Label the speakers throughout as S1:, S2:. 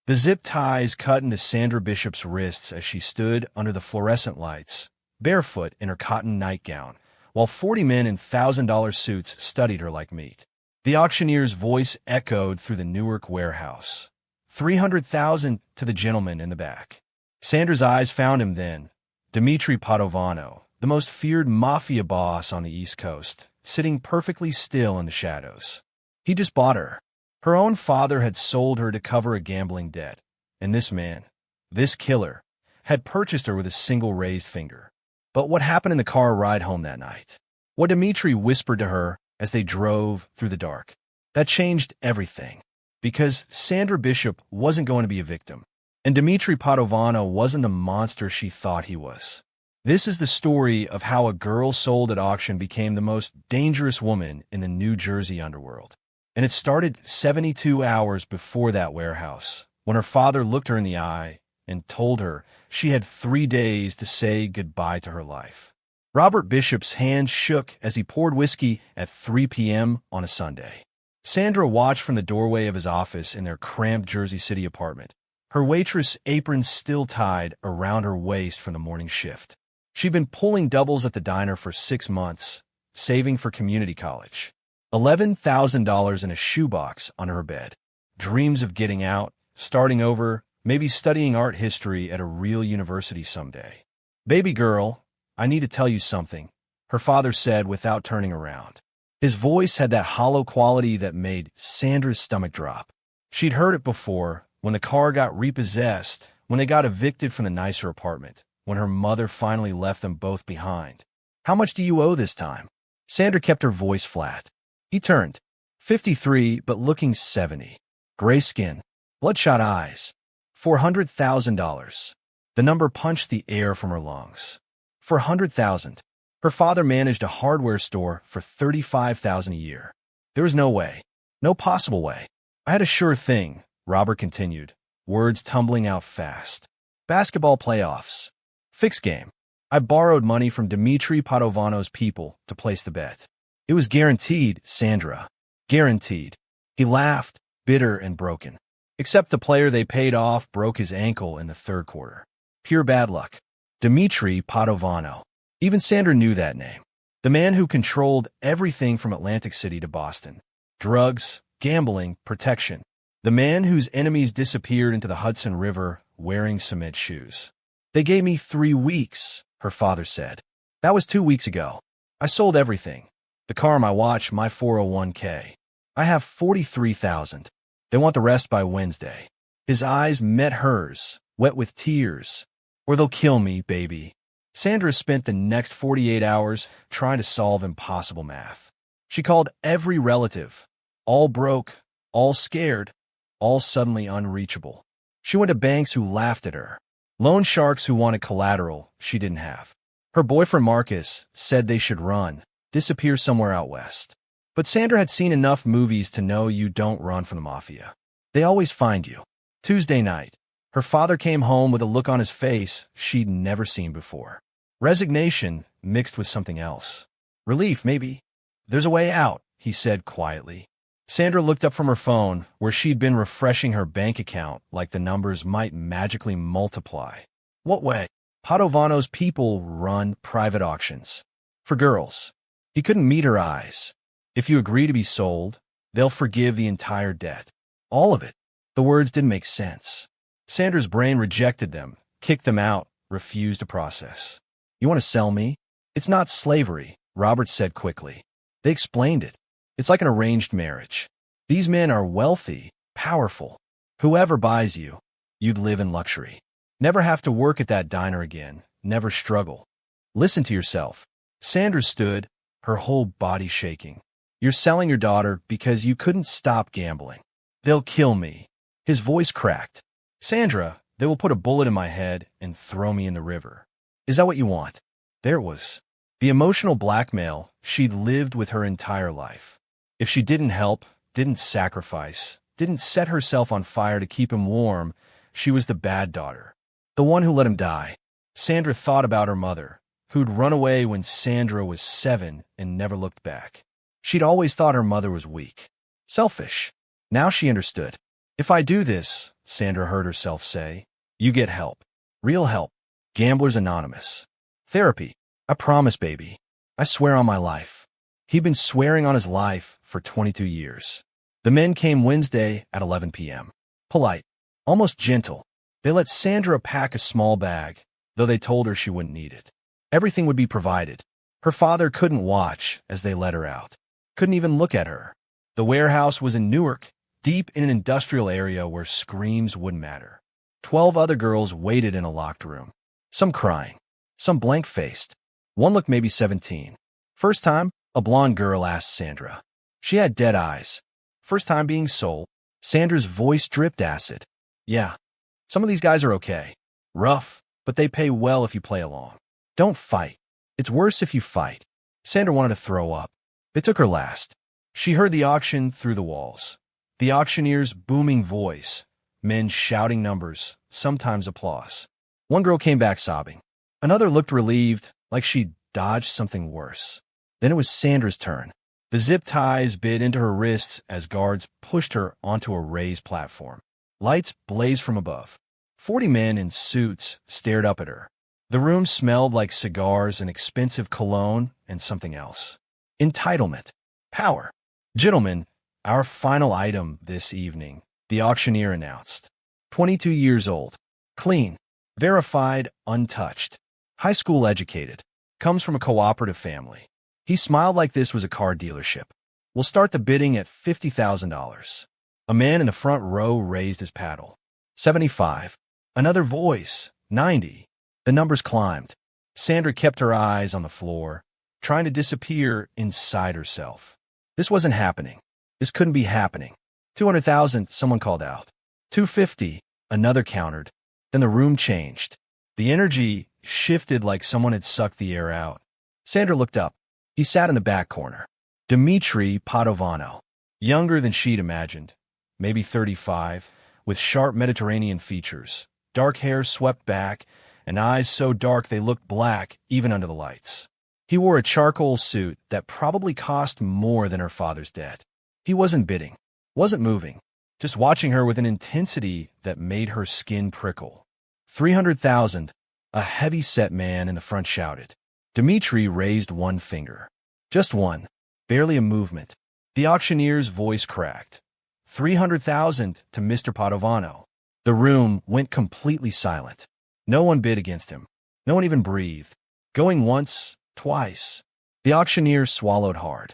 S1: The zip ties cut into Sandra Bishop's wrists as she stood under the fluorescent lights, barefoot in her cotton nightgown, while 40 men in $1,000 suits studied her like meat. The auctioneer's voice echoed through the Newark warehouse. 300,000 to the gentleman in the back. Sandra's eyes found him then, Dimitri Padovano, the most feared Mafia boss on the East Coast, sitting perfectly still in the shadows. He just bought her. Her own father had sold her to cover a gambling debt, and this man, this killer, had purchased her with a single raised finger. But what happened in the car ride home that night? What Dimitri whispered to her as they drove through the dark? That changed everything, because Sandra Bishop wasn't going to be a victim, and Dimitri Padovano wasn't the monster she thought he was. This is the story of how a girl sold at auction became the most dangerous woman in the New Jersey underworld. And it started 72 hours before that warehouse, when her father looked her in the eye and told her she had 3 days to say goodbye to her life. Robert Bishop's hand shook as he poured whiskey at 3 p.m. on a Sunday. Sandra watched from the doorway of his office in their cramped Jersey City apartment, her waitress apron still tied around her waist from the morning shift. She'd been pulling doubles at the diner for 6 months, saving for community college. $11,000 in a shoebox under her bed. Dreams of getting out, starting over, maybe studying art history at a real university someday. "Baby girl, I need to tell you something," her father said without turning around. His voice had that hollow quality that made Sandra's stomach drop. She'd heard it before, when the car got repossessed, when they got evicted from the nicer apartment, when her mother finally left them both behind. "How much do you owe this time?" Sandra kept her voice flat. He turned, 53 but looking 70. Gray skin, bloodshot eyes. $400,000. The number punched the air from her lungs. $400,000. Her father managed a hardware store for $35,000 a year. There was no way, no possible way. "I had a sure thing," Robert continued, words tumbling out fast. "Basketball playoffs. Fixed game. I borrowed money from Dimitri Padovano's people to place the bet. It was guaranteed, Sandra. Guaranteed." He laughed, bitter and broken. Except the player they paid off broke his ankle in the third quarter. Pure bad luck. Dimitri Padovano. Even Sandra knew that name. The man who controlled everything from Atlantic City to Boston. Drugs, gambling, protection. The man whose enemies disappeared into the Hudson River wearing cement shoes. "They gave me 3 weeks, her father said. "That was 2 weeks ago. I sold everything. The car, my watch, my 401k. I have $43,000. They want the rest by Wednesday." His eyes met hers, wet with tears. "Or they'll kill me, baby." Sandra spent the next 48 hours trying to solve impossible math. She called every relative, all broke, all scared, all suddenly unreachable. She went to banks who laughed at her, loan sharks who wanted collateral she didn't have. Her boyfriend Marcus said they should run, disappear somewhere out west. But Sandra had seen enough movies to know you don't run from the Mafia. They always find you. Tuesday night, her father came home with a look on his face she'd never seen before. Resignation mixed with something else. Relief, maybe. "There's a way out," he said quietly. Sandra looked up from her phone, where she'd been refreshing her bank account like the numbers might magically multiply. "What way?" "Padovano's people run private auctions. For girls." He couldn't meet her eyes. "If you agree to be sold, they'll forgive the entire debt. All of it." The words didn't make sense. Sandra's brain rejected them, kicked them out, refused to process. "You want to sell me?" "It's not slavery," Robert said quickly. They explained it. "It's like an arranged marriage. These men are wealthy, powerful. Whoever buys you, you'd live in luxury. Never have to work at that diner again, never struggle. Listen to yourself." Sandra stood, her whole body shaking. "You're selling your daughter because you couldn't stop gambling." "They'll kill me." His voice cracked. "Sandra, they will put a bullet in my head and throw me in the river. Is that what you want?" There it was. The emotional blackmail she'd lived with her entire life. If she didn't help, didn't sacrifice, didn't set herself on fire to keep him warm, she was the bad daughter. The one who let him die. Sandra thought about her mother, who'd run away when Sandra was 7 and never looked back. She'd always thought her mother was weak. Selfish. Now she understood. "If I do this, Sandra heard herself say. You get help. Real help. Gamblers Anonymous. Therapy. I promise, baby. I swear on my life. He'd been swearing on his life for 22 years. The men came Wednesday at 11 p.m. Polite. Almost gentle. They let Sandra pack a small bag, though they told her she wouldn't need it. Everything would be provided. Her father couldn't watch as they let her out. Couldn't even look at her. The warehouse was in Newark, deep in an industrial area where screams wouldn't matter. 12 other girls waited in a locked room. Some crying. Some blank-faced. One looked maybe 17. First time, a blonde girl asked Sandra. She had dead eyes. First time being sold. Sandra's voice dripped acid. Yeah. Some of these guys are okay. Rough, but they pay well if you play along. Don't fight. It's worse if you fight. Sandra wanted to throw up. They took her last. She heard the auction through the walls. The auctioneer's booming voice. Men shouting numbers, sometimes applause. One girl came back sobbing. Another looked relieved, like she'd dodged something worse. Then it was Sandra's turn. The zip ties bit into her wrists as guards pushed her onto a raised platform. Lights blazed from above. 40 men in suits stared up at her. The room smelled like cigars and expensive cologne and something else. Entitlement. Power. Gentlemen, our final item this evening, the auctioneer announced. 22 years old. Clean. Verified, untouched. High school educated. Comes from a cooperative family. He smiled like this was a car dealership. We'll start the bidding at $50,000. A man in the front row raised his paddle. 75. Another voice. 90. The numbers climbed. Sandra kept her eyes on the floor, trying to disappear inside herself. This wasn't happening. This couldn't be happening. 200,000, someone called out. 250, another countered. Then the room changed. The energy shifted like someone had sucked the air out. Sandra looked up. He sat in the back corner. Dmitry Padovano. Younger than she'd imagined. Maybe 35, with sharp Mediterranean features. Dark hair swept back, and eyes so dark they looked black even under the lights. He wore a charcoal suit that probably cost more than her father's debt. He wasn't bidding, wasn't moving, just watching her with an intensity that made her skin prickle. 300,000, a heavy-set man in the front shouted. Dmitry raised one finger. Just one, barely a movement. The auctioneer's voice cracked. 300,000 to Mr. Padovano. The room went completely silent. No one bid against him. No one even breathed. Going once, twice. The auctioneer swallowed hard.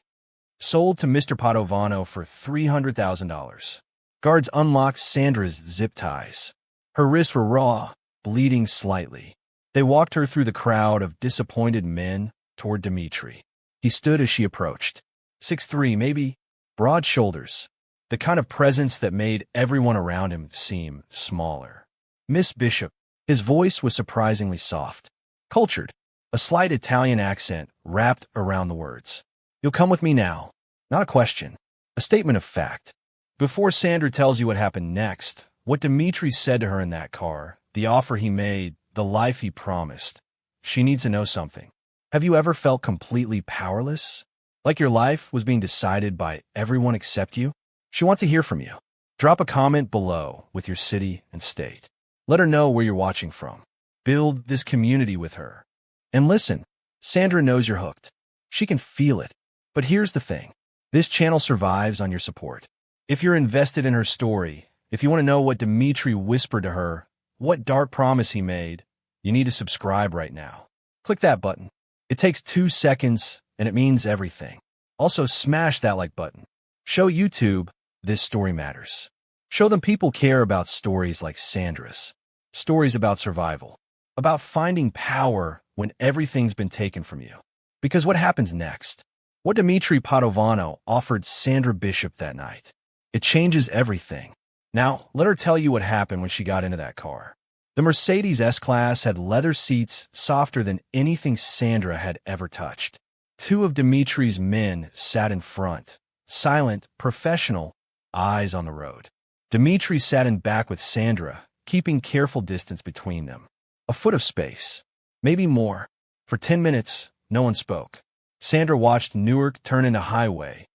S1: Sold to Mr. Padovano for $300,000. Guards unlocked Sandra's zip ties. Her wrists were raw, bleeding slightly. They walked her through the crowd of disappointed men toward Dmitry. He stood as she approached. 6'3", maybe, broad shoulders. The kind of presence that made everyone around him seem smaller. Miss Bishop. His voice was surprisingly soft. Cultured. A slight Italian accent wrapped around the words. You'll come with me now. Not a question. A statement of fact. Before Sandra tells you what happened next, what Dmitry said to her in that car, the offer he made, the life he promised, she needs to know something. Have you ever felt completely powerless? Like your life was being decided by everyone except you? She wants to hear from you. Drop a comment below with your city and state. Let her know where you're watching from. Build this community with her. And listen, Sandra knows you're hooked. She can feel it. But here's the thing. This channel survives on your support. If you're invested in her story, if you want to know what Dmitry whispered to her, what dark promise he made, you need to subscribe right now. Click that button. It takes 2 seconds, and it means everything. Also, smash that like button. Show YouTube this story matters. Show them people care about stories like Sandra's. Stories about survival. About finding power when everything's been taken from you. Because what happens next? What Dmitry Padovano offered Sandra Bishop that night. It changes everything. Now, let her tell you what happened when she got into that car. The Mercedes S-Class had leather seats softer than anything Sandra had ever touched. 2 of Dmitry's men sat in front, silent, professional, eyes on the road. Dmitry sat in back with Sandra, keeping careful distance between them. A foot of space. Maybe more. For 10 minutes, no one spoke. Sandra watched Newark turn into highway,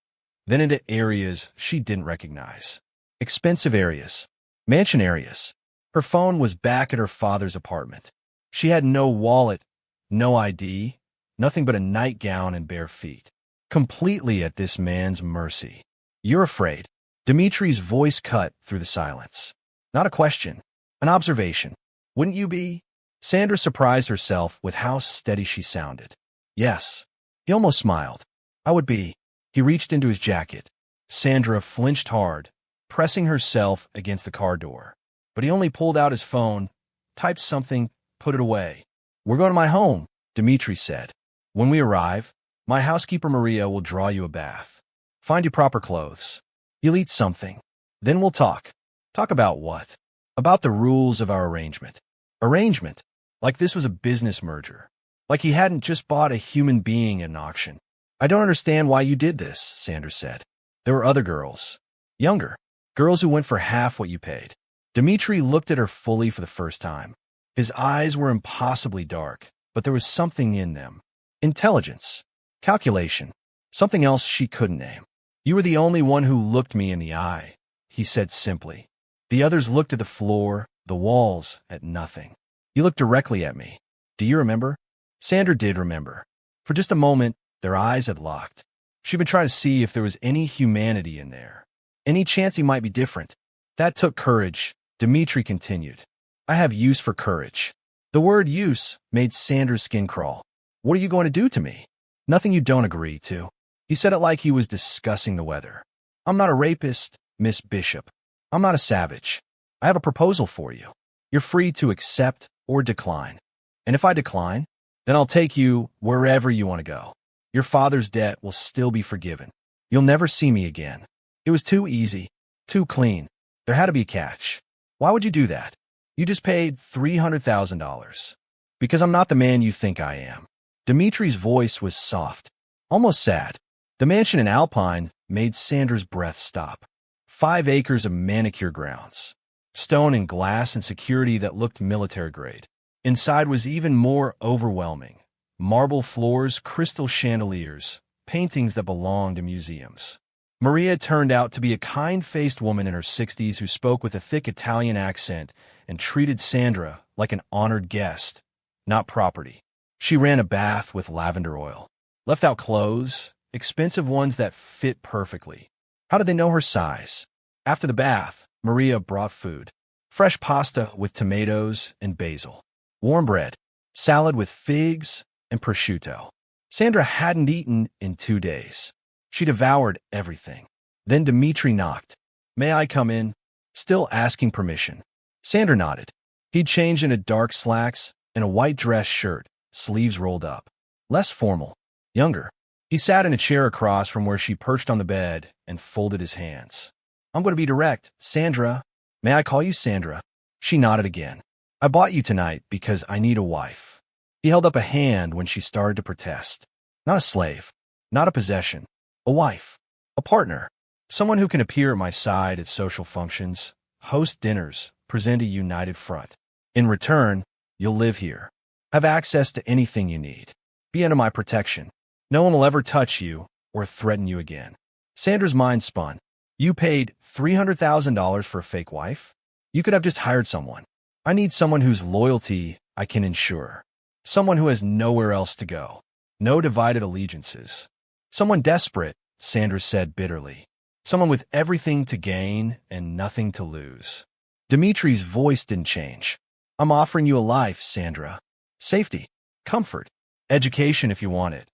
S1: then into areas she didn't recognize. Expensive areas. Mansion areas. Her phone was back at her father's apartment. She had no wallet, no ID, nothing but a nightgown and bare feet. Completely at this man's mercy. You're afraid. Dimitri's voice cut through the silence. Not a question, an observation. Wouldn't you be? Sandra surprised herself with how steady she sounded. Yes. He almost smiled. I would be. He reached into his jacket. Sandra flinched hard, pressing herself against the car door. But he only pulled out his phone, typed something, put it away. We're going to my home, Dimitri said. When we arrive, my housekeeper Maria will draw you a bath. Find you proper clothes. You'll eat something. Then we'll talk. Talk about what? About the rules of our arrangement. Arrangement? Like this was a business merger. Like he hadn't just bought a human being at an auction. I don't understand why you did this, Sandra said. There were other girls. Younger. Girls who went for half what you paid. Dimitri looked at her fully for the first time. His eyes were impossibly dark, but there was something in them. Intelligence. Calculation. Something else she couldn't name. You were the only one who looked me in the eye, he said simply. The others looked at the floor, the walls, at nothing. You looked directly at me. Do you remember? Sandra did remember. For just a moment, their eyes had locked. She'd been trying to see if there was any humanity in there. Any chance he might be different. That took courage, Dimitri continued. I have use for courage. The word use made Sandra's skin crawl. What are you going to do to me? Nothing you don't agree to. He said it like he was discussing the weather. I'm not a rapist, Miss Bishop. I'm not a savage. I have a proposal for you. You're free to accept or decline. And if I decline, then I'll take you wherever you want to go. Your father's debt will still be forgiven. You'll never see me again. It was too easy, too clean. There had to be a catch. Why would you do that? You just paid $300,000. Because I'm not the man you think I am. Dimitri's voice was soft, almost sad. The mansion in Alpine made Sandra's breath stop. 5 acres of manicure grounds. Stone and glass and security that looked military grade. Inside was even more overwhelming. Marble floors, crystal chandeliers, paintings that belonged to museums. Maria turned out to be a kind-faced woman in her 60s who spoke with a thick Italian accent and treated Sandra like an honored guest, not property. She ran a bath with lavender oil. Left out clothes, expensive ones that fit perfectly. How did they know her size? After the bath, Maria brought food. Fresh pasta with tomatoes and basil. Warm bread. Salad with figs and prosciutto. Sandra hadn't eaten in 2 days. She devoured everything. Then Dimitri knocked. May I come in? Still asking permission. Sandra nodded. He'd changed into dark slacks and a white dress shirt, sleeves rolled up. Less formal. Younger. He sat in a chair across from where she perched on the bed and folded his hands. I'm going to be direct. Sandra. May I call you Sandra? She nodded again. I bought you tonight because I need a wife. He held up a hand when she started to protest. Not a slave. Not a possession. A wife. A partner. Someone who can appear at my side at social functions, host dinners, present a united front. In return, you'll live here. Have access to anything you need. Be under my protection. No one will ever touch you or threaten you again. Sandra's mind spun. You paid $300,000 for a fake wife? You could have just hired someone. I need someone whose loyalty I can ensure. Someone who has nowhere else to go. No divided allegiances. Someone desperate, Sandra said bitterly. Someone with everything to gain and nothing to lose. Dimitri's voice didn't change. I'm offering you a life, Sandra. Safety, comfort, education if you want it.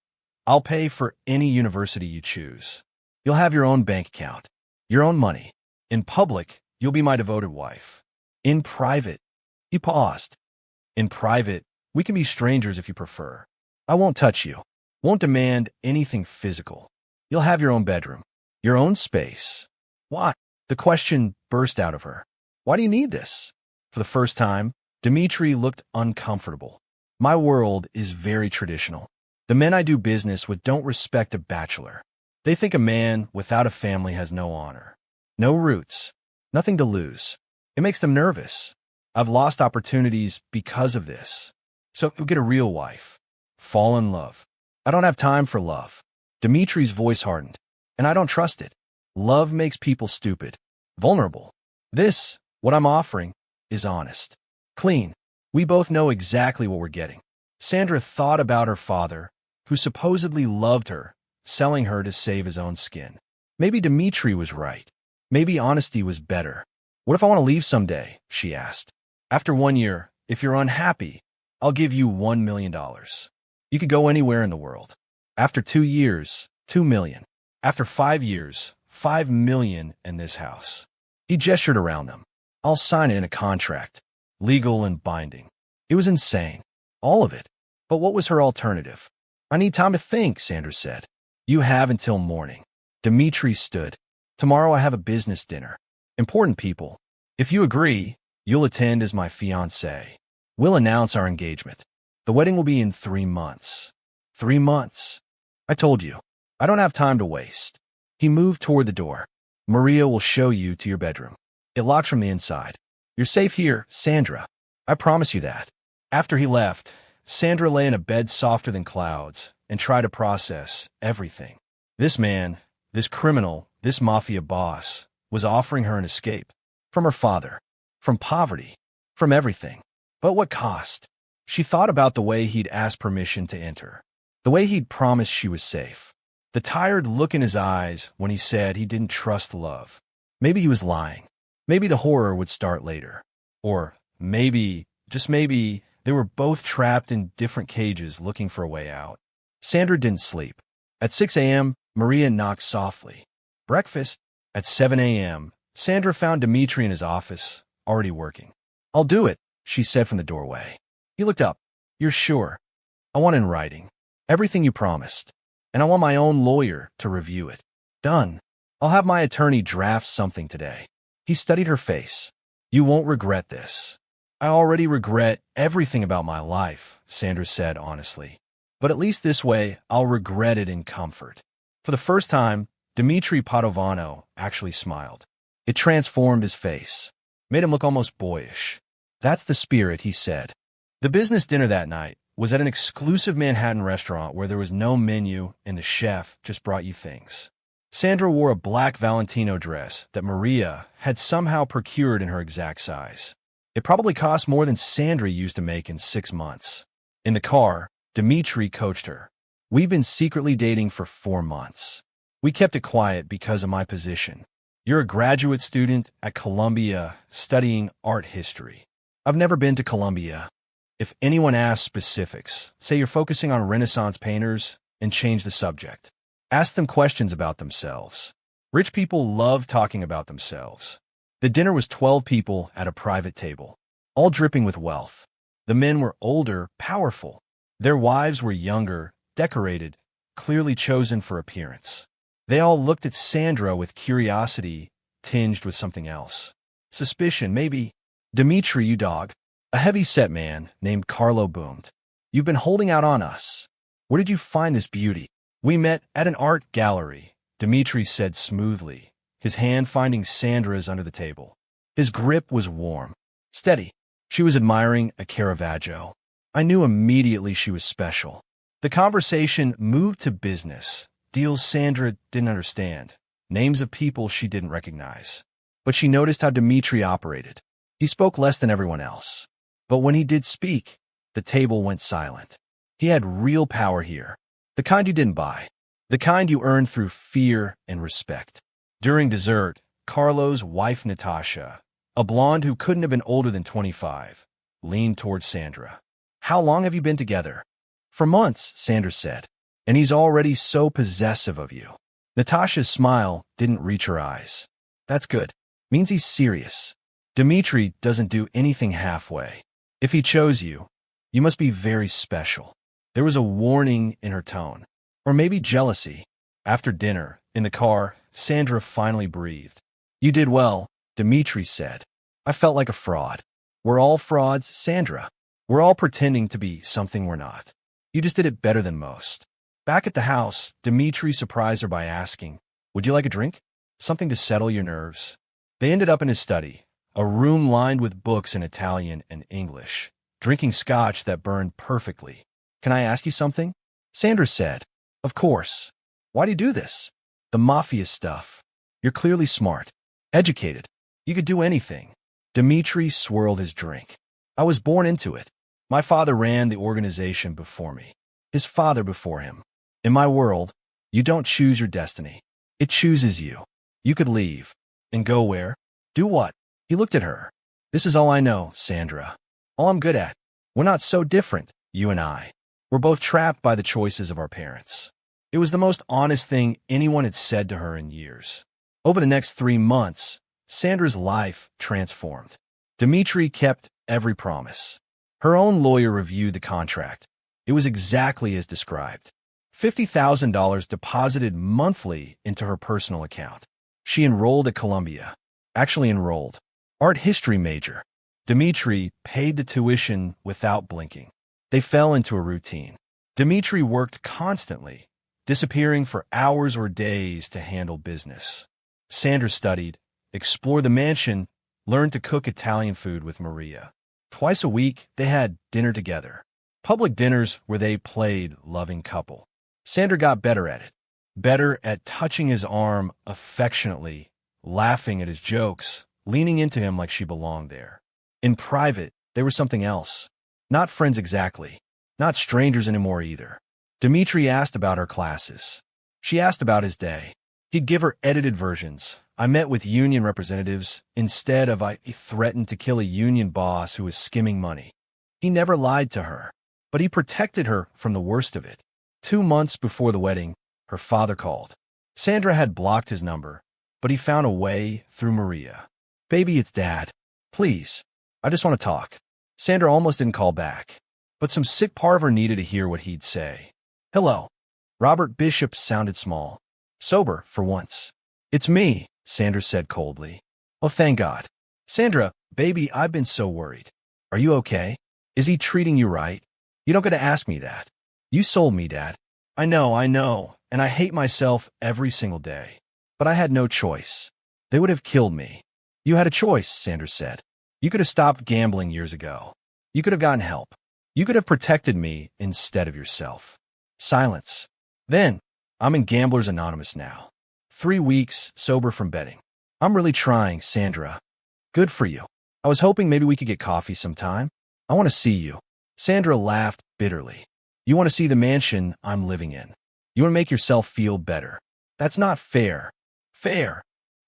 S1: I'll pay for any university you choose. You'll have your own bank account, your own money. In public, you'll be my devoted wife. In private, he paused. In private, we can be strangers if you prefer. I won't touch you, won't demand anything physical. You'll have your own bedroom, your own space. Why? The question burst out of her. Why do you need this? For the first time, Dimitri looked uncomfortable. My world is very traditional. The men I do business with don't respect a bachelor. They think a man without a family has no honor, no roots, nothing to lose. It makes them nervous. I've lost opportunities because of this. So you'll get a real wife. Fall in love. I don't have time for love. Dimitri's voice hardened. And I don't trust it. Love makes people stupid, vulnerable. This What I'm offering is honest. Clean. We both know exactly what we're getting. Sandra thought about her father, who supposedly loved her, selling her to save his own skin. Maybe Dmitri was right. Maybe honesty was better. What if I want to leave someday? She asked. After 1 year, if you're unhappy, I'll give you $1 million. You could go anywhere in the world. After 2 years, 2 million. After 5 years, 5 million in this house. He gestured around them. I'll sign it in a contract. Legal and binding. It was insane. All of it. But what was her alternative? I need time to think, Sandra said. You have until morning. Dmitri stood. Tomorrow I have a business dinner. Important people. If you agree, you'll attend as my fiancé. We'll announce our engagement. The wedding will be in 3 months. 3 months. I told you. I don't have time to waste. He moved toward the door. Maria will show you to your bedroom. It locks from the inside. You're safe here, Sandra. I promise you that. After he left, Sandra lay in a bed softer than clouds and tried to process everything. This man, this criminal, this mafia boss, was offering her an escape. From her father. From poverty. From everything. But what cost? She thought about the way he'd asked permission to enter. The way he'd promised she was safe. The tired look in his eyes when he said he didn't trust love. Maybe he was lying. Maybe the horror would start later. Or maybe, just maybe, they were both trapped in different cages looking for a way out. Sandra didn't sleep. At 6 a.m., Maria knocked softly. Breakfast? At 7 a.m., Sandra found Dmitri in his office, already working. I'll do it, she said from the doorway. He looked up. You're sure? I want in writing. Everything you promised. And I want my own lawyer to review it. Done. I'll have my attorney draft something today. He studied her face. You won't regret this. I already regret everything about my life, Sandra said honestly. But at least this way, I'll regret it in comfort. For the first time, Dmitri Padovano actually smiled. It transformed his face, made him look almost boyish. That's the spirit, he said. The business dinner that night was at an exclusive Manhattan restaurant where there was no menu and the chef just brought you things. Sandra wore a black Valentino dress that Maria had somehow procured in her exact size. It probably cost more than Sandra used to make in 6 months. In the car, Dmitri coached her. We've been secretly dating for 4 months. We kept it quiet because of my position. You're a graduate student at Columbia studying art history. I've never been to Columbia. If anyone asks specifics, say you're focusing on Renaissance painters and change the subject. Ask them questions about themselves. Rich people love talking about themselves. The dinner was 12 people at a private table, all dripping with wealth. The men were older, powerful. Their wives were younger, decorated, clearly chosen for appearance. They all looked at Sandra with curiosity, tinged with something else. Suspicion, maybe. Dmitri, you dog. A heavy-set man named Carlo boomed. You've been holding out on us. Where did you find this beauty? We met at an art gallery, Dmitri said smoothly, his hand finding Sandra's under the table. His grip was warm, steady. She was admiring a Caravaggio. I knew immediately she was special. The conversation moved to business, deals Sandra didn't understand, names of people she didn't recognize. But she noticed how Dmitri operated. He spoke less than everyone else. But when he did speak, the table went silent. He had real power here. The kind you didn't buy. The kind you earned through fear and respect. During dessert, Carlo's wife Natasha, a blonde who couldn't have been older than 25, leaned towards Sandra. How long have you been together? For months, Sandra said. And he's already so possessive of you. Natasha's smile didn't reach her eyes. That's good. Means he's serious. Dmitri doesn't do anything halfway. If he chose you, you must be very special. There was a warning in her tone. Or maybe jealousy. After dinner, in the car, Sandra finally breathed. You did well, Dmitri said. I felt like a fraud. We're all frauds, Sandra. We're all pretending to be something we're not. You just did it better than most. Back at the house, Dmitri surprised her by asking, would you like a drink? Something to settle your nerves. They ended up in his study, a room lined with books in Italian and English, drinking scotch that burned perfectly. Can I ask you something? Sandra said, of course. Why do you do this? The Mafia stuff. You're clearly smart, educated. You could do anything. Dmitri swirled his drink. I was born into it. My father ran the organization before me. His father before him. In my world, you don't choose your destiny. It chooses you. You could leave. And go where? Do what? He looked at her. This is all I know, Sandra. All I'm good at. We're not so different, you and I. We're both trapped by the choices of our parents. It was the most honest thing anyone had said to her in years. Over the next 3 months, Sandra's life transformed. Dmitri kept every promise. Her own lawyer reviewed the contract. It was exactly as described. $50,000 deposited monthly into her personal account. She enrolled at Columbia. Actually enrolled. Art history major. Dmitri paid the tuition without blinking. They fell into a routine. Dmitri worked constantly, disappearing for hours or days to handle business. Sandra studied, explored the mansion, learned to cook Italian food with Maria. Twice a week, they had dinner together. Public dinners where they played loving couple. Sandra got better at it. Better at touching his arm affectionately, laughing at his jokes, leaning into him like she belonged there. In private, they were something else. Not friends exactly. Not strangers anymore either. Dmitri asked about her classes. She asked about his day. He'd give her edited versions. I met with union representatives instead of I threatened to kill a union boss who was skimming money. He never lied to her, but he protected her from the worst of it. 2 months before the wedding, her father called. Sandra had blocked his number, but he found a way through Maria. Baby, it's Dad. Please. I just want to talk. Sandra almost didn't call back, but some sick part of her needed to hear what he'd say. Hello. Robert Bishop sounded small. Sober, for once. It's me, Sandra said coldly. Oh, thank God. Sandra, baby, I've been so worried. Are you okay? Is he treating you right? You don't get to ask me that. You sold me, Dad. I know, and I hate myself every single day. But I had no choice. They would have killed me. You had a choice, Sandra said. You could have stopped gambling years ago. You could have gotten help. You could have protected me instead of yourself. Silence. Then, I'm in Gamblers Anonymous now. 3 weeks sober from betting. I'm really trying, Sandra. Good for you. I was hoping maybe we could get coffee sometime. I want to see you. Sandra laughed bitterly. You want to see the mansion I'm living in. You want to make yourself feel better. That's not fair. Fair.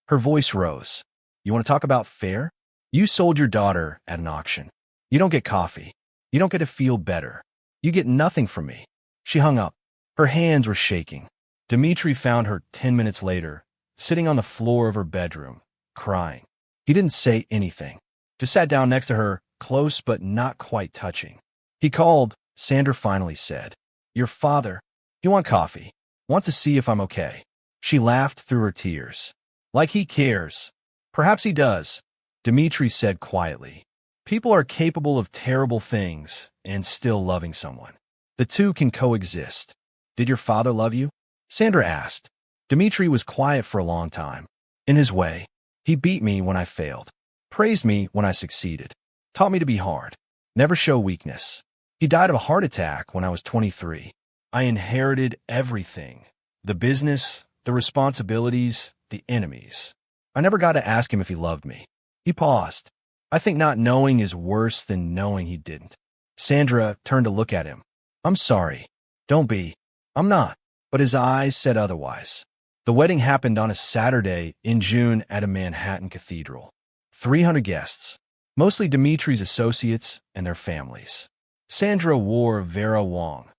S1: Her voice rose. You want to talk about fair? You sold your daughter at an auction. You don't get coffee. You don't get to feel better. You get nothing from me. She hung up. Her hands were shaking. Dmitri found her 10 minutes later, sitting on the floor of her bedroom, crying. He didn't say anything. Just sat down next to her, close but not quite touching. He called, Sandra finally said. Your father. You want coffee. Want to see if I'm okay. She laughed through her tears. Like he cares. Perhaps he does, Dmitri said quietly. People are capable of terrible things and still loving someone. The two can coexist. Did your father love you? Sandra asked. Dmitri was quiet for a long time. In his way, he beat me when I failed, praised me when I succeeded, taught me to be hard, never show weakness. He died of a heart attack when I was 23. I inherited everything. The business, the responsibilities, the enemies. I never got to ask him if he loved me. He paused. I think not knowing is worse than knowing he didn't. Sandra turned to look at him. I'm sorry. Don't be. I'm not. But his eyes said otherwise. The wedding happened on a Saturday in June at a Manhattan cathedral. 300 guests, mostly Dimitri's associates and their families. Sandra wore Vera Wang,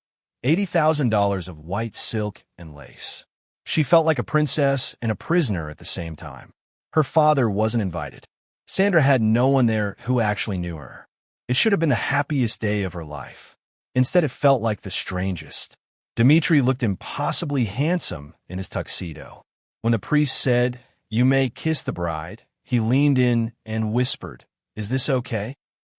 S1: $80,000 of white silk and lace. She felt like a princess and a prisoner at the same time. Her father wasn't invited. Sandra had no one there who actually knew her. It should have been the happiest day of her life. Instead, it felt like the strangest. Dmitri looked impossibly handsome in his tuxedo. When the priest said, "You may kiss the bride," he leaned in and whispered, "Is this okay?"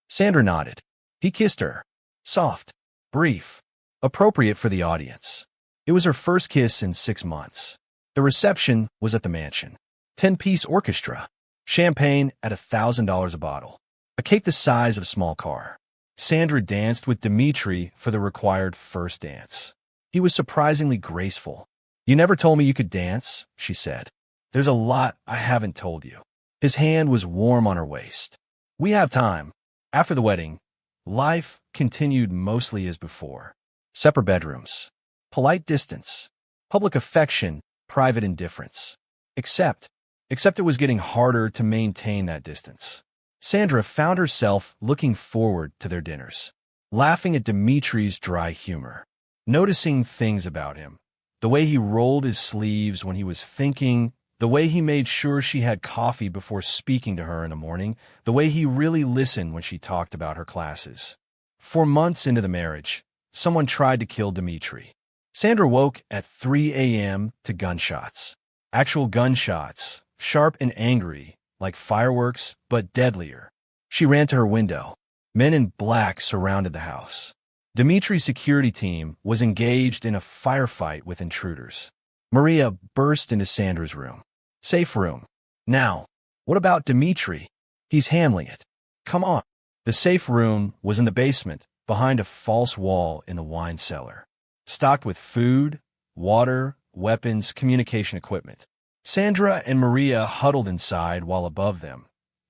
S1: Sandra nodded. He kissed her. Soft, brief, appropriate for the audience. It was her first kiss in 6 months. The reception was at the mansion. 10-piece orchestra. Champagne at $1,000 a bottle. A cake the size of a small car. Sandra danced with Dmitri for the required first dance. He was surprisingly graceful. You never told me you could dance, she said. There's a lot I haven't told you. His hand was warm on her waist. We have time. After the wedding, life continued mostly as before. Separate bedrooms, polite distance, public affection, private indifference. Except it was getting harder to maintain that distance. Sandra found herself looking forward to their dinners, laughing at Dimitri's dry humor, noticing things about him. The way he rolled his sleeves when he was thinking, the way he made sure she had coffee before speaking to her in the morning, the way he really listened when she talked about her classes. 4 months into the marriage, someone tried to kill Dimitri. Sandra woke at 3 a.m. to gunshots. Actual gunshots, sharp and angry, like fireworks, but deadlier. She ran to her window. Men in black surrounded the house. Dimitri's security team was engaged in a firefight with intruders. Maria burst into Sandra's room. Safe room. Now, what about Dimitri? He's handling it. Come on. The safe room was in the basement, behind a false wall in the wine cellar, stocked with food, water, weapons, communication equipment. Sandra and Maria huddled inside while above them,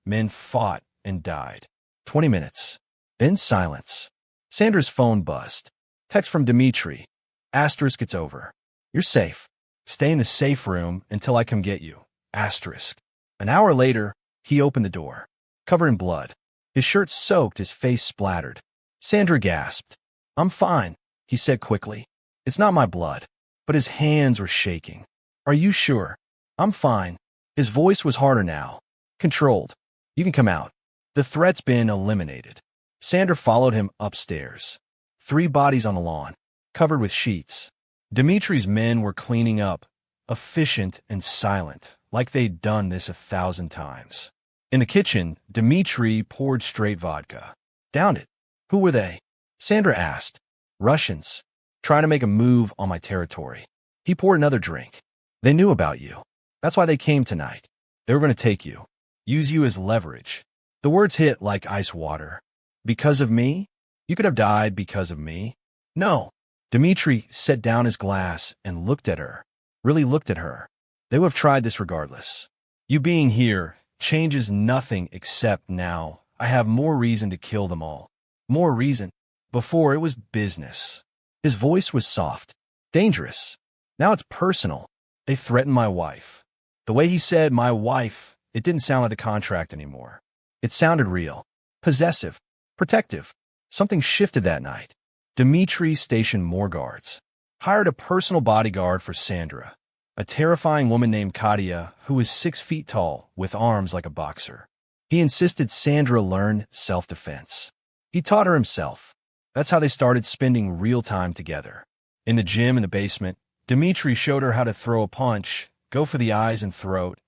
S1: men fought and died. 20 minutes. Then silence. Sandra's phone buzzed. Text from Dimitri. Asterisk, it's over. You're safe. Stay in the safe room until I come get you. Asterisk. An hour later, he opened the door. Covered in blood. His shirt soaked, his face splattered. Sandra gasped. I'm fine, he said quickly. It's not my blood. But his hands were shaking. Are you sure? I'm fine. His voice was harder now. Controlled. You can come out. The threat's been eliminated. Sandra followed him upstairs. 3 bodies on the lawn, covered with sheets. Dimitri's men were cleaning up, efficient and silent, like they'd done this 1,000 times. In the kitchen, Dimitri poured straight vodka. Downed it. Who were they? Sandra asked. Russians. Trying to make a move on my territory. He poured another drink. They knew about you. That's why they came tonight. They were going to take you. Use you as leverage. The words hit like ice water. Because of me? You could have died because of me. No. Dimitri set down his glass and looked at her. Really looked at her. They would have tried this regardless. You being here changes nothing except now I have more reason to kill them all. More reason. Before it was business. His voice was soft. Dangerous. Now it's personal. They threatened my wife. The way he said my wife, it didn't sound like the contract anymore. It sounded real. Possessive. Protective. Something shifted that night. Dimitri stationed more guards. Hired a personal bodyguard for Sandra, a terrifying woman named Katia who was 6 feet tall with arms like a boxer. He insisted Sandra learn self-defense. He taught her himself. That's how they started spending real time together. In the gym in the basement, Dimitri showed her how to throw a punch, go for the eyes and throat,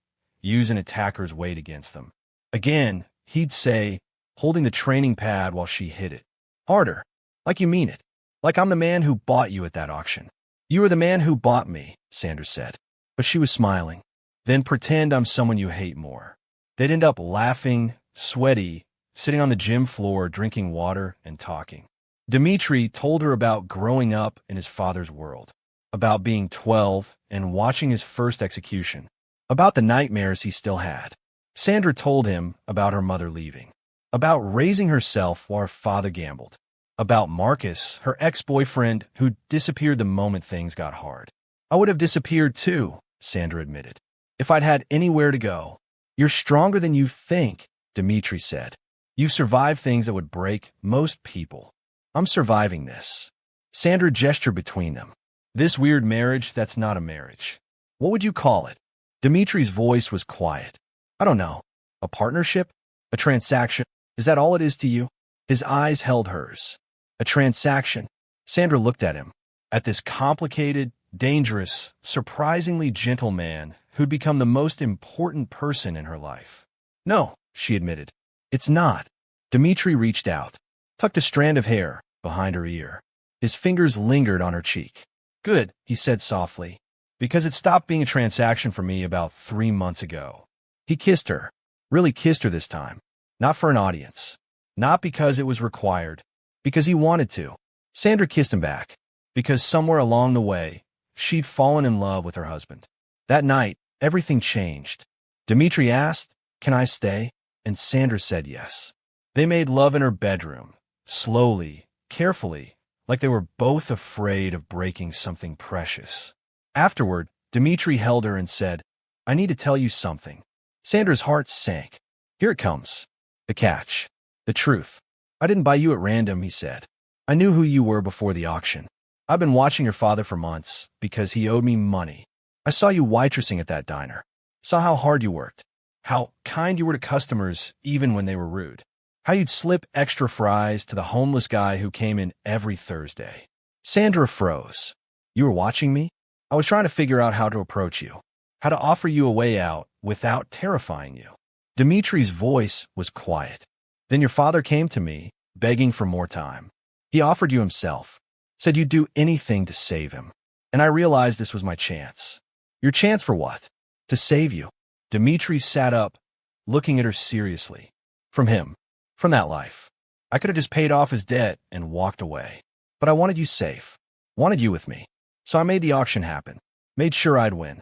S1: use an attacker's weight against them. Again, he'd say, holding the training pad while she hit it. Harder. Like you mean it. Like I'm the man who bought you at that auction. You were the man who bought me, Sandra said. But she was smiling. Then pretend I'm someone you hate more. They'd end up laughing, sweaty, sitting on the gym floor, drinking water and talking. Dimitri told her about growing up in his father's world, about being 12 and watching his first execution, about the nightmares he still had. Sandra told him about her mother leaving, about raising herself while her father gambled, about Marcus, her ex-boyfriend who disappeared the moment things got hard. I would have disappeared too, Sandra admitted, if I'd had anywhere to go. You're stronger than you think, Dimitri said. You've survived things that would break most people. I'm surviving this. Sandra gestured between them. This weird marriage that's not a marriage. What would you call it? Dimitri's voice was quiet. I don't know. A partnership? A transaction? Is that all it is to you? His eyes held hers. A transaction. Sandra looked at him. At this complicated, dangerous, surprisingly gentle man who'd become the most important person in her life. No, she admitted. It's not. Dimitri reached out, tucked a strand of hair behind her ear. His fingers lingered on her cheek. Good, he said softly, because it stopped being a transaction for me about 3 months ago. He kissed her, really kissed her this time, not for an audience, not because it was required, because he wanted to. Sandra kissed him back, because somewhere along the way, she'd fallen in love with her husband. That night, everything changed. Dimitri asked, "Can I stay?" and Sandra said yes. They made love in her bedroom, slowly, carefully, like they were both afraid of breaking something precious. Afterward, Dmitri held her and said, "I need to tell you something." Sandra's heart sank. Here it comes. The catch. The truth. "I didn't buy you at random," he said. "I knew who you were before the auction. I've been watching your father for months because he owed me money. I saw you waitressing at that diner. Saw how hard you worked. How kind you were to customers even when they were rude. How you'd slip extra fries to the homeless guy who came in every Thursday." Sandra froze. "You were watching me? I was trying to figure out how to approach you, how to offer you a way out without terrifying you." Dimitri's voice was quiet. "Then your father came to me, begging for more time. He offered you himself, said you'd do anything to save him. And I realized this was my chance." "Your chance for what?" "To save you." Dimitri sat up, looking at her seriously. "From him. From that life. I could have just paid off his debt and walked away. But I wanted you safe. Wanted you with me. So I made the auction happen. Made sure I'd win."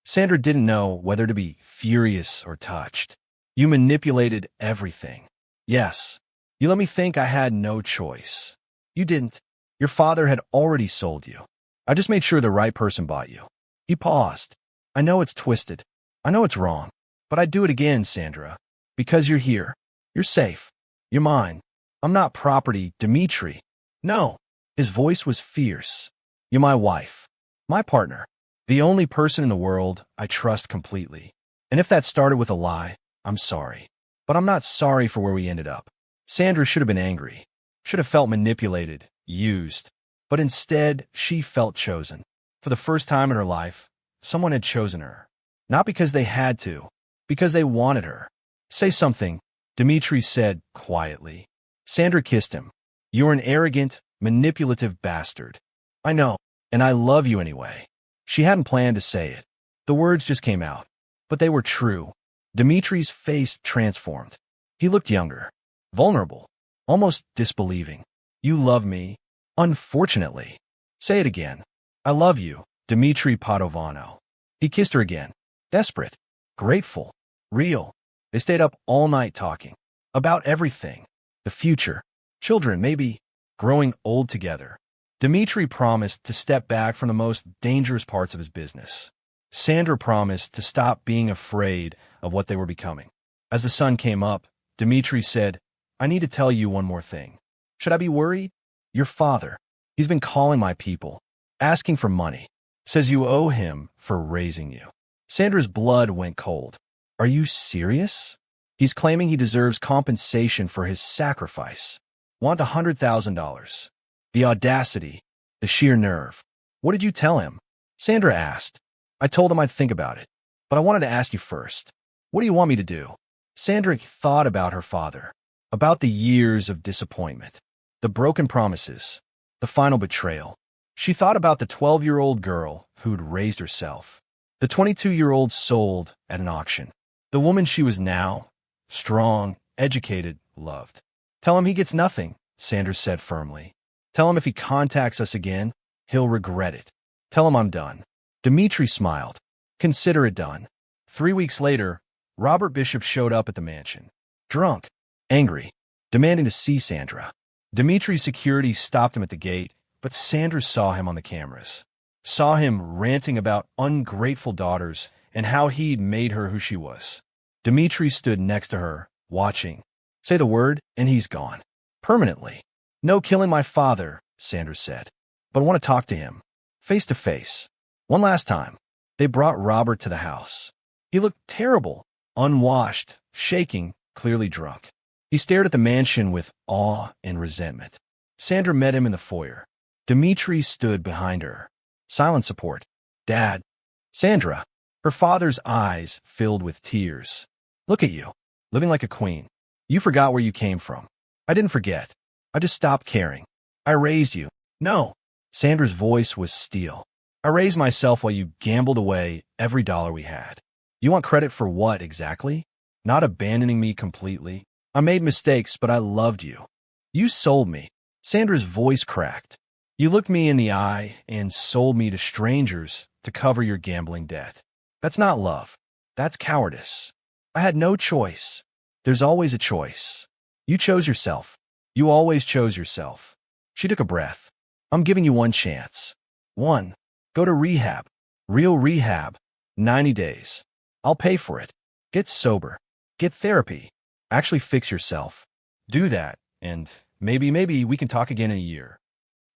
S1: Sandra didn't know whether to be furious or touched. "You manipulated everything." "Yes. You let me think I had no choice." "You didn't. Your father had already sold you. I just made sure the right person bought you." He paused. "I know it's twisted. I know it's wrong. But I'd do it again, Sandra. Because you're here. You're safe. You're mine. I'm not property, Dmitri. No." His voice was fierce. "You're my wife. My partner. The only person in the world I trust completely. And if that started with a lie, I'm sorry. But I'm not sorry for where we ended up." Sandra should have been angry. Should have felt manipulated, used. But instead, she felt chosen. For the first time in her life, someone had chosen her. Not because they had to, because they wanted her. "Say something," Dmitri said quietly. Sandra kissed him. "You're an arrogant, manipulative bastard. I know, and I love you anyway." She hadn't planned to say it. The words just came out. But they were true. Dimitri's face transformed. He looked younger, vulnerable, almost disbelieving. "You love me, unfortunately." "Say it again." "I love you, Dmitri Padovano." He kissed her again. Desperate, grateful, real. They stayed up all night talking. About everything. The future. Children, maybe. Growing old together. Dmitri promised to step back from the most dangerous parts of his business. Sandra promised to stop being afraid of what they were becoming. As the sun came up, Dmitri said, "I need to tell you one more thing." "Should I be worried?" "Your father. He's been calling my people, asking for money. Says you owe him for raising you." Sandra's blood went cold. "Are you serious?" "He's claiming he deserves compensation for his sacrifice. Want $100,000. The audacity, the sheer nerve." "What did you tell him?" Sandra asked. "I told him I'd think about it. But I wanted to ask you first. What do you want me to do?" Sandra thought about her father, about the years of disappointment, the broken promises, the final betrayal. She thought about the 12-year-old girl who'd raised herself, the 22-year-old sold at an auction, the woman she was now, strong, educated, loved. "Tell him he gets nothing," Sandra said firmly. "Tell him if he contacts us again, he'll regret it. Tell him I'm done." Dmitri smiled. "Consider it done." 3 weeks later, Robert Bishop showed up at the mansion. Drunk, angry, demanding to see Sandra. Dimitri's security stopped him at the gate, but Sandra saw him on the cameras. Saw him ranting about ungrateful daughters and how he'd made her who she was. Dmitri stood next to her, watching. Say the word, and he's gone. Permanently. "No killing my father," Sandra said. "But I want to talk to him. Face to face. One last time." They brought Robert to the house. He looked terrible, unwashed, shaking, clearly drunk. He stared at the mansion with awe and resentment. Sandra met him in the foyer. Dmitri stood behind her. Silent support. "Dad." Sandra. Her father's eyes filled with tears. "Look at you, living like a queen. You forgot where you came from." "I didn't forget. I just stopped caring. I raised you." "No." Sandra's voice was steel. "I raised myself while you gambled away every dollar we had. You want credit for what exactly? Not abandoning me completely. I made mistakes, but I loved you. You sold me." Sandra's voice cracked. "You looked me in the eye and sold me to strangers to cover your gambling debt. That's not love. That's cowardice. I had no choice." There's always a choice. You chose yourself. You always chose yourself. She took a breath. I'm giving you one chance. One. Go to rehab. Real rehab. 90 days. I'll pay for it. Get sober. Get therapy. Actually fix yourself. Do that, and maybe we can talk again in a year.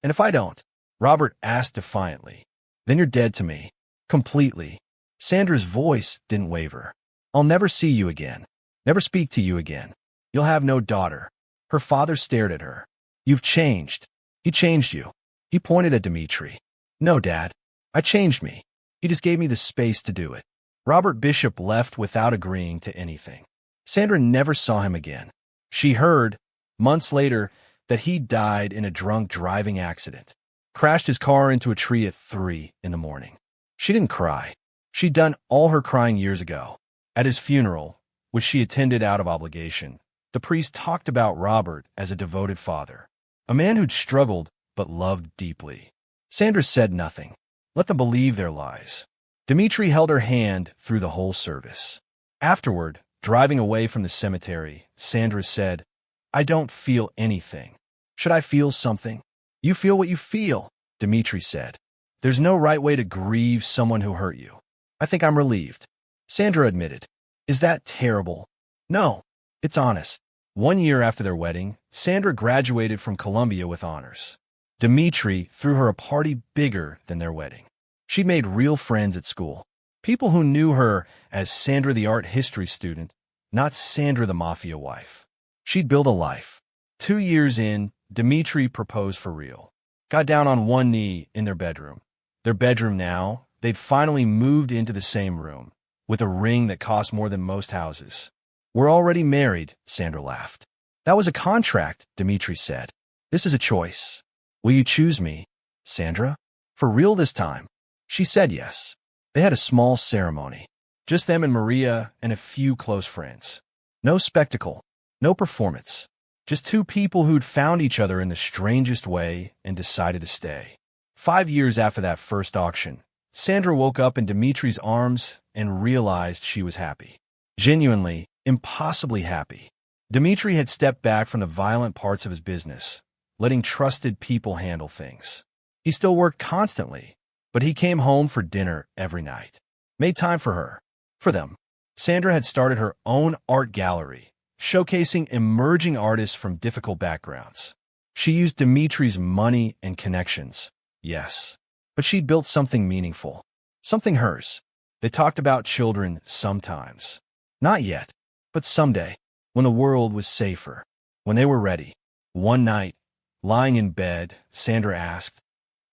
S1: And if I don't, Robert asked defiantly, then you're dead to me. Completely. Sandra's voice didn't waver. I'll never see you again. Never speak to you again. You'll have no daughter. Her father stared at her. You've changed. He changed you. He pointed at Dimitri. No, Dad. I changed me. He just gave me the space to do it. Robert Bishop left without agreeing to anything. Sandra never saw him again. She heard, months later, that he died in a drunk driving accident. Crashed his car into a tree at 3 in the morning. She didn't cry. She'd done all her crying years ago. At his funeral, which she attended out of obligation, the priest talked about Robert as a devoted father, a man who'd struggled but loved deeply. Sandra said nothing. Let them believe their lies. Dimitri held her hand through the whole service. Afterward, driving away from the cemetery, Sandra said, I don't feel anything. Should I feel something? You feel what you feel, Dimitri said. There's no right way to grieve someone who hurt you. I think I'm relieved. Sandra admitted. Is that terrible? No, it's honest. 1 year after their wedding, Sandra graduated from Columbia with honors. Dimitri threw her a party bigger than their wedding. She'd made real friends at school. People who knew her as Sandra the art history student, not Sandra the Mafia wife. She'd built a life. 2 years in, Dimitri proposed for real. Got down on one knee in their bedroom. Their bedroom now, they'd finally moved into the same room, with a ring that cost more than most houses. We're already married, Sandra laughed. That was a contract, Dimitri said. This is a choice. Will you choose me, Sandra? For real this time? She said yes. They had a small ceremony. Just them and Maria and a few close friends. No spectacle. No performance. Just two people who'd found each other in the strangest way and decided to stay. 5 years after that first auction, Sandra woke up in Dimitri's arms and realized she was happy. Genuinely, impossibly happy. Dimitri had stepped back from the violent parts of his business, letting trusted people handle things. He still worked constantly, but he came home for dinner every night. Made time for her. For them. Sandra had started her own art gallery, showcasing emerging artists from difficult backgrounds. She used Dimitri's money and connections, yes, but she'd built something meaningful, something hers. They talked about children sometimes. Not yet, but someday, when the world was safer, when they were ready. One night, lying in bed, Sandra asked,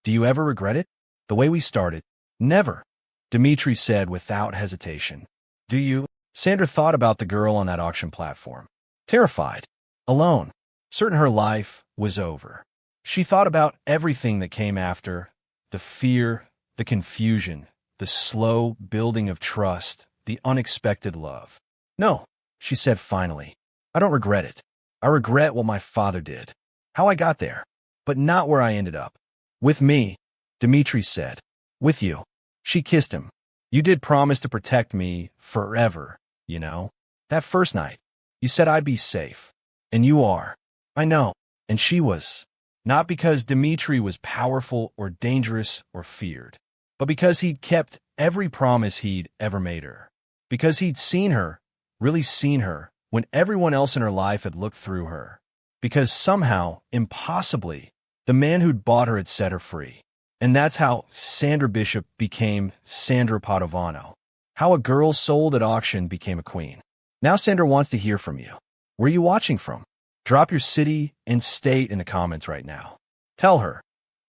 S1: Do you ever regret it? The way we started? Never, Dimitri said without hesitation. Do you? Sandra thought about the girl on that auction platform. Terrified. Alone. Certain her life was over. She thought about everything that came after. The fear, the confusion, the slow building of trust, the unexpected love. No, she said finally. I don't regret it. I regret what my father did. How I got there. But not where I ended up. With me, Dimitri said. With you. She kissed him. You did promise to protect me forever, you know. That first night, you said I'd be safe. And you are. I know. And she was. Not because Dimitri was powerful or dangerous or feared, but because he'd kept every promise he'd ever made her. Because he'd seen her, really seen her, when everyone else in her life had looked through her. Because somehow, impossibly, the man who'd bought her had set her free. And that's how Sandra Bishop became Sandra Padovano. How a girl sold at auction became a queen. Now Sandra wants to hear from you. Where are you watching from? Drop your city and state in the comments right now. Tell her,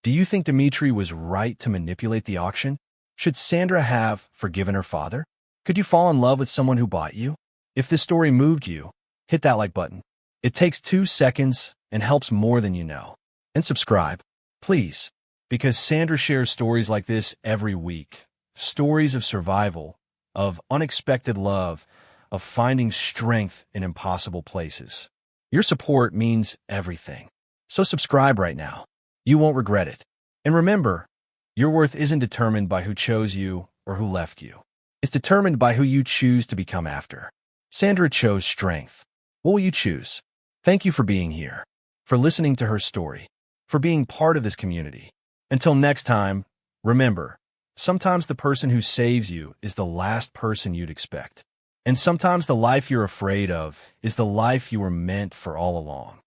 S1: do you think Dimitri was right to manipulate the auction? Should Sandra have forgiven her father? Could you fall in love with someone who bought you? If this story moved you, hit that like button. It takes 2 seconds and helps more than you know. And subscribe, please. Because Sandra shares stories like this every week. Stories of survival, of unexpected love, of finding strength in impossible places. Your support means everything. So subscribe right now. You won't regret it. And remember, your worth isn't determined by who chose you or who left you. It's determined by who you choose to become after. Sandra chose strength. What will you choose? Thank you for being here, for listening to her story, for being part of this community. Until next time, remember, sometimes the person who saves you is the last person you'd expect. And sometimes the life you're afraid of is the life you were meant for all along.